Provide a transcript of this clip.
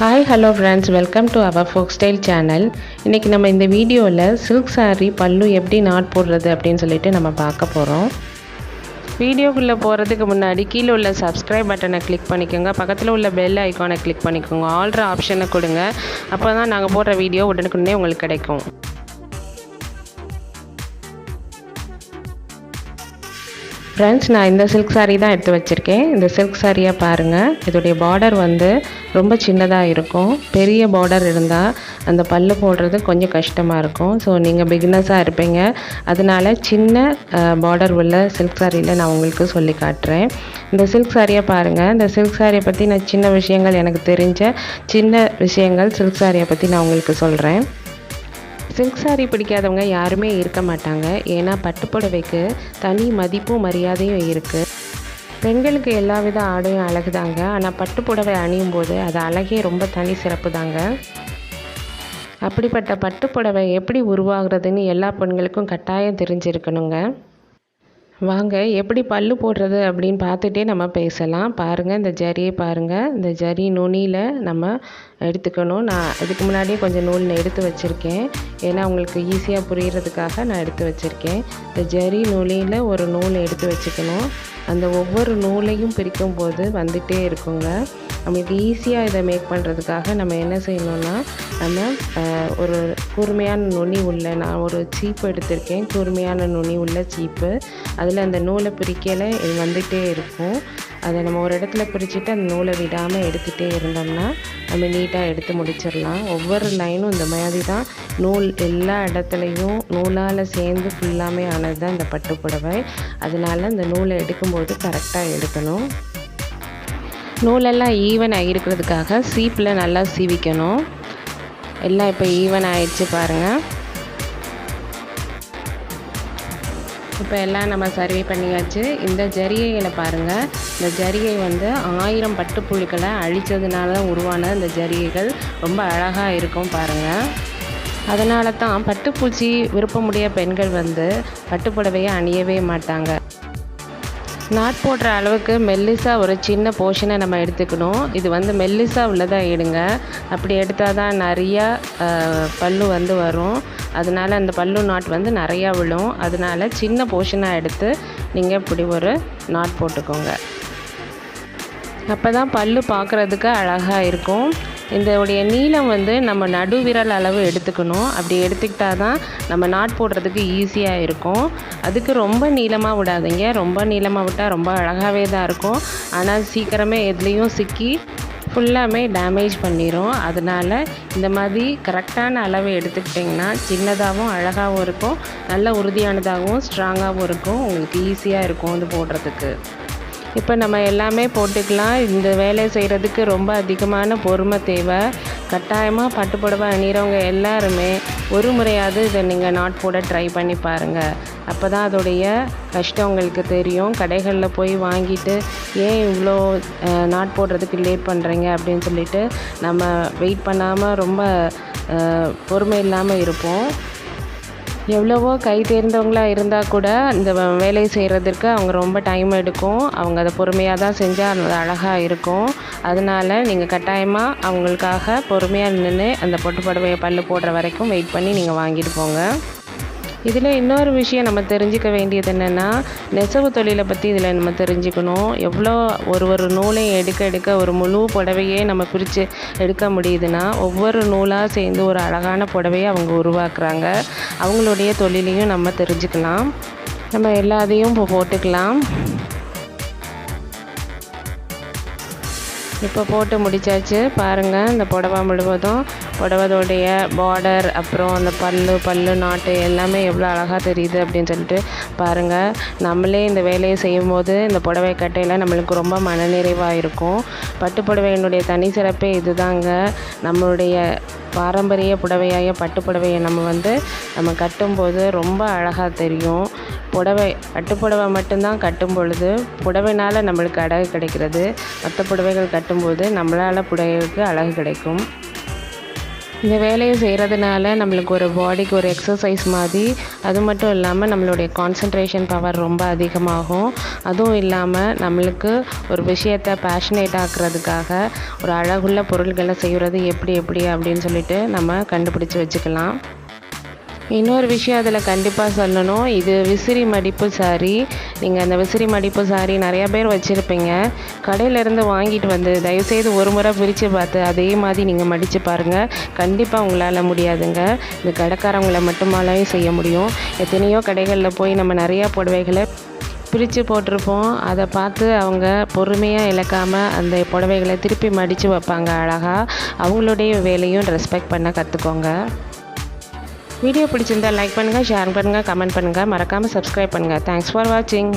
Hi hello friends, welcome to our folk style channel. இன்றைக்கி நம்ம இந்த வீடியோவில் சில்க் சாரீ பல்லு எப்படி நாட் போடுறது அப்படின்னு சொல்லிட்டு நம்ம பார்க்க போகிறோம். வீடியோக்குள்ளே போகிறதுக்கு முன்னாடி கீழே உள்ள சப்ஸ்கிரைப் பட்டனை கிளிக் பண்ணிக்கோங்க. பக்கத்தில் உள்ள பெல் ஐக்கானை கிளிக் பண்ணிக்கோங்க. ஆல்ற ஆப்ஷனை கொடுங்க. அப்போ தான் நாங்கள் போடுற வீடியோ உடனுக்குடனே உங்களுக்கு கிடைக்கும். ஃப்ரெண்ட்ஸ், நான் இந்த சில்க் சாரீ தான் எடுத்து வச்சுருக்கேன். இந்த சில்க் சாரியை பாருங்கள். இதோடைய பார்டர் ரொம்ப சின்னதாக இருக்கும். பெரிய பார்டர் இருந்தால் அந்த பல்லு போடுறது கொஞ்சம் கஷ்டமாக இருக்கும். ஸோ நீங்கள் பிகினர்ஸாக இருப்பீங்க. அதனால் சின்ன பார்டர் உள்ள சில்க் சாரியில் நான் உங்களுக்கு சொல்லி காட்டுறேன். இந்த சில்க் சாரியை பாருங்கள். இந்த சில்க் சாரியை பற்றி நான் சின்ன விஷயங்கள், எனக்கு தெரிஞ்ச சின்ன விஷயங்கள் சில்க் சாரியை பற்றி நான் உங்களுக்கு சொல்கிறேன். சில்க் சாரீ பிடிக்காதவங்க யாருமே இருக்க மாட்டாங்க. ஏன்னா பட்டுப்புடவைக்கு தனி மதிப்பும் மரியாதையும் இருக்குது. பெண்களுக்கு எல்லா வித ஆடையும் அழகு தாங்க. ஆனால் பட்டுப்புடவை அணியும் போது அது அழகே ரொம்ப தனி சிறப்பு தாங்க. அப்படிப்பட்ட பட்டுப்புடவை எப்படி உருவாகிறதுன்னு எல்லா பெண்களுக்கும் கட்டாயம் தெரிஞ்சிருக்கணுங்க. வாங்க எப்படி பல்லு போடுறது அப்படின்னு பார்த்துட்டே நம்ம பேசலாம். பாருங்கள், இந்த ஜரியை பாருங்கள். இந்த ஜரி நுனியில் நம்ம எடுத்துக்கணும். நான் இதுக்கு முன்னாடியே கொஞ்சம் நூல் எடுத்து வச்சுருக்கேன். ஏன்னா உங்களுக்கு ஈஸியாக புரிகிறதுக்காக நான் எடுத்து வச்சுருக்கேன். இந்த ஜரி நுனியில் ஒரு நூல் எடுத்து வச்சுக்கணும். அந்த ஒவ்வொரு நூலையும் பிரிக்கும் போது வந்துகிட்டே இருக்குங்க. நம்மளுக்கு ஈஸியாக இதை மேக் பண்ணுறதுக்காக நம்ம என்ன செய்யணும்னா, நம்ம ஒரு கூர்மையான நுனி உள்ள, நான் ஒரு சீப்பு எடுத்திருக்கேன். கூர்மையான நுனி உள்ள சீப்பு. அதில் அந்த நூலை பிரிக்கலை இது வந்துகிட்டே இருக்கும். அதை நம்ம ஒரு இடத்துல பிரிச்சுட்டு அந்த நூலை விடாமல் எடுத்துகிட்டே இருந்தோம்னா நம்ம நீட்டாக எடுத்து முடிச்சிடலாம். ஒவ்வொரு லைனும் இந்த மாதிரி தான் நூல் எல்லா இடத்துலையும் நூலால் சேர்ந்து ஃபுல்லாமே ஆனது தான் இந்த பட்டுப்புடவை. அதனால் இந்த நூலை எடுக்கும்போது கரெக்டாக எடுக்கணும். நூலெல்லாம் ஈவன் இருக்கிறதுக்காக சீப்பில் நல்லா சீவிக்கணும். எல்லாம் இப்போ ஈவன் ஆயிடுச்சு பாருங்கள். இப்போ எல்லாம் நம்ம சர்வே பண்ணியாச்சு. இந்த ஜரிகைகளை பாருங்கள். இந்த ஜரிகை 1000 பட்டுப்புழுக்களை அழித்ததுனால தான் உருவான இந்த ஜரிகைகள் ரொம்ப அழகாக இருக்கும் பாருங்கள். அதனால தான் பட்டுப்பூச்சி விருப்பமுடைய பெண்கள் பட்டுப்புடவையை அணியவே மாட்டாங்க. நாட் போடுற அளவுக்கு மெல்லிசாக ஒரு சின்ன போர்ஷனை நம்ம எடுத்துக்கணும். இது மெல்லிசாக உள்ளதாக எடுங்க. அப்படி எடுத்தால் தான் நிறையா பல்லு வரும். அதனால் அந்த பல்லு நாட் நிறையா விழும். அதனால் சின்ன போர்ஷனாக எடுத்து நீங்கள் இப்படி ஒரு நாட் போட்டுக்கோங்க. அப்போ தான் பல்லு பார்க்குறதுக்கு அழகாக இருக்கும். இதோடைய நீளம் நம்ம நடுவிரல் அளவு எடுத்துக்கணும். அப்படி எடுத்துக்கிட்டால் தான் நம்ம நாட் போடுறதுக்கு ஈஸியாக இருக்கும். அதுக்கு ரொம்ப நீளமாக விடாதீங்க. ரொம்ப நீளமாக விட்டால் ரொம்ப அழகாகவே தான் இருக்கும். ஆனால் சீக்கிரமே எதுலேயும் சிக்கி ஃபுல்லாமே டேமேஜ் பண்ணிடும். அதனால் இந்த மாதிரி கரெக்டான அளவு எடுத்துக்கிட்டிங்கன்னா சின்னதாகவும் அழகாகவும் இருக்கும். நல்ல உறுதியானதாகவும் ஸ்ட்ராங்காகவும் இருக்கும். உங்களுக்கு ஈஸியாக இருக்கும் இது போடுறதுக்கு. இப்போ நம்ம எல்லாமே போட்டுக்கலாம். இந்த வேலையை செய்கிறதுக்கு ரொம்ப அதிகமான பொறுமை தேவை. கட்டாயமாக பட்டுப்புடவை அணிகிறவங்க எல்லாருமே ஒரு முறையாவது இதை நீங்கள் நாட் போட ட்ரை பண்ணி பாருங்கள். அப்போ தான் அதோடைய கஷ்டம் உங்களுக்கு தெரியும். கடைகளில் போய் வாங்கிட்டு ஏன் இவ்வளோ நாட் போடுறதுக்கு லேட் பண்ணுறீங்க அப்படின்னு சொல்லிட்டு நம்ம வெயிட் பண்ணாமல் ரொம்ப பொறுமை இல்லாமல் இருப்போம். எவ்வளவோ கை தேர்ந்தவங்களாக இருந்தால் கூட இந்த வேலையை செய்கிறதுக்கு அவங்க ரொம்ப டைம் எடுக்கும். அவங்க அதை பொறுமையாக தான் செஞ்சால் அது அழகாக இருக்கும். அதனால் நீங்கள் கட்டாயமாக அவங்களுக்காக பொறுமையாக நின்று அந்த பட்டுப்புடவையை பல்லு போடுற வரைக்கும் வெயிட் பண்ணி நீங்கள் வாங்கிட்டு போங்க. இதில் இன்னொரு விஷயம் நம்ம தெரிஞ்சுக்க வேண்டியது என்னென்னா, நெசவு தொழிலை பற்றி இதில் நம்ம தெரிஞ்சுக்கணும். எவ்வளோ ஒரு நூலையும் எடுக்க ஒரு முழு புடவையே நம்ம பிரித்து எடுக்க முடியுதுன்னா, ஒவ்வொரு நூலாக சேர்ந்து ஒரு அழகான புடவையை அவங்க உருவாக்குறாங்க. அவங்களுடைய தொழிலையும் நம்ம தெரிஞ்சுக்கலாம். நம்ம எல்லாத்தையும் இப்போ போட்டுக்கலாம். இப்போ போட்டு முடித்தாச்சு பாருங்கள். இந்த புடவை முழுவதும் புடவதோடைய பார்டர், அப்புறம் அந்த பல்லு நாட்டு எல்லாமே எவ்வளோ அழகாக தெரியுது அப்படின்னு சொல்லிட்டு பாருங்கள். நம்மளே இந்த வேலையை செய்யும்போது இந்த புடவை கட்டையில் நம்மளுக்கு ரொம்ப மனநிறைவாக இருக்கும். பட்டுப்புடவையினுடைய தனி சிறப்பே இது தாங்க. நம்மளுடைய பாரம்பரிய புடவையாய பட்டுப்புடவையை நம்ம கட்டும்போது ரொம்ப அழகாக தெரியும். பட்டுப்புடவை மட்டும்தான் கட்டும் பொழுது புடவைனால் நம்மளுக்கு அழகு கிடைக்கிறது. மற்ற புடவைகள் கட்டும்போது நம்மளால் புடவைக்கு அழகு கிடைக்கும். இந்த வேலையை செய்கிறதுனால நம்மளுக்கு ஒரு பாடிக்கு ஒரு எக்ஸசைஸ் மாதிரி, அது மட்டும் இல்லாமல் நம்மளுடைய கான்சன்ட்ரேஷன் பவர் ரொம்ப அதிகமாகும். அதுவும் இல்லாமல் நம்மளுக்கு ஒரு விஷயத்தை பேஷனேட் ஆக்குறதுக்காக ஒரு அழகுள்ள பொருள்களை செய்கிறது எப்படி அப்படின்னு சொல்லிட்டு நம்ம கண்டுபிடிச்சி வச்சுக்கலாம். இன்னொரு விஷயம் அதில் கண்டிப்பாக சொல்லணும், இது விசிறி மடிப்பு சாரீ. நீங்கள் அந்த விசிறி மடிப்பு சாரீ நிறையா பேர் வச்சுருப்பீங்க. கடையிலேருந்து வாங்கிட்டு வந்து தயவுசெய்து ஒரு முறை பிரித்து பார்த்து அதே மாதிரி நீங்கள் மடித்து பாருங்கள். கண்டிப்பாக உங்களால் முடியாதுங்க. இந்த கடைக்காரவங்களை மட்டுமாலையும் செய்ய முடியும். எத்தனையோ கடைகளில் போய் நம்ம நிறையா புடவைகளை பிரித்து போட்டிருப்போம். அதை பார்த்து அவங்க பொறுமையாக இழக்காமல் அந்த புடவைகளை திருப்பி மடித்து வைப்பாங்க அழகாக. அவங்களுடைய வேலையும் ரெஸ்பெக்ட் பண்ண கற்றுக்கோங்க. வீடியோ பிடிச்சிருந்தால் லைக் பண்ணுங்கள், ஷேர் பண்ணுங்கள், கமெண்ட் பண்ணுங்கள், மறக்காமல் சப்ஸ்கிரைப் பண்ணுங்கள். தேங்க்ஸ் ஃபார் வாட்சிங்.